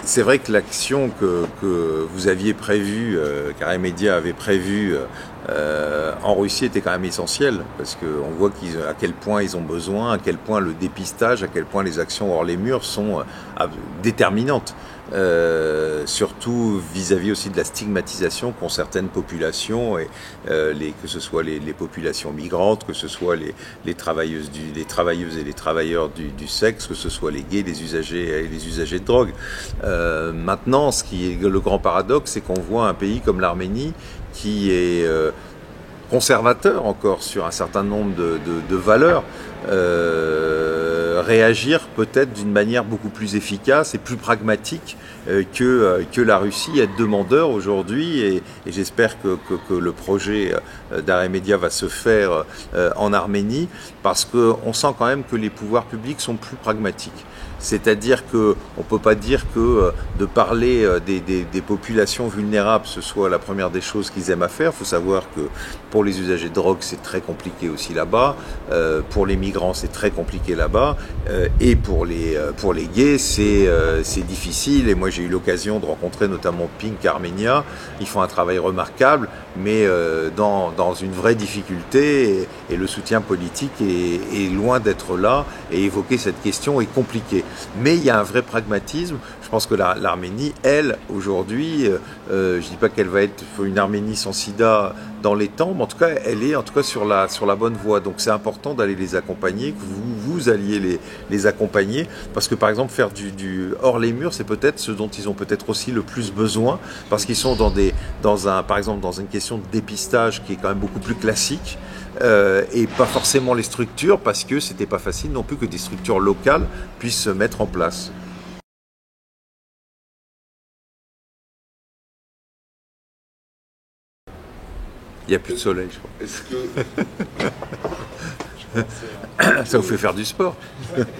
C'est vrai que l'action que vous aviez prévue, qu'Arrêt Média avait prévue en Russie était quand même essentielle, parce qu'on voit à quel point ils ont besoin, à quel point le dépistage, à quel point les actions hors les murs sont déterminantes. Surtout vis-à-vis aussi de la stigmatisation qu'ont certaines populations, et, que ce soit les populations migrantes, que ce soit les travailleuses et les travailleurs du sexe, que ce soit les gays, les usagers de drogue. Maintenant, ce qui est le grand paradoxe, c'est qu'on voit un pays comme l'Arménie qui est conservateur encore sur un certain nombre de valeurs, réagir peut-être d'une manière beaucoup plus efficace et plus pragmatique que la Russie, être demandeur aujourd'hui, et j'espère que le projet d'Arrêt Média va se faire en Arménie, parce qu'on sent quand même que les pouvoirs publics sont plus pragmatiques. C'est-à-dire qu'on ne peut pas dire que de parler des populations vulnérables, ce soit la première des choses qu'ils aiment à faire. Il faut savoir que pour les usagers de drogue, c'est très compliqué aussi là-bas. Pour les migrants, c'est très compliqué là-bas. Et pour les gays, c'est difficile. Et moi, j'ai eu l'occasion de rencontrer notamment Pink Armenia. Ils font un travail remarquable, mais dans une vraie difficulté. Et le soutien politique est loin d'être là. Et évoquer cette question est compliqué. Mais il y a un vrai pragmatisme. Je pense que l'Arménie, elle, aujourd'hui, je ne dis pas qu'elle va être une Arménie sans sida dans les temps, mais en tout cas, elle est sur la bonne voie. Donc c'est important d'aller les accompagner, que vous alliez les accompagner, parce que par exemple, faire du hors les murs, c'est peut-être ce dont ils ont peut-être aussi le plus besoin, parce qu'ils sont par exemple dans une question de dépistage qui est quand même beaucoup plus classique. Et pas forcément les structures, parce que c'était pas facile non plus que des structures locales puissent se mettre en place. Il n'y a plus de soleil, je crois. Est-ce que... Ça vous fait faire du sport.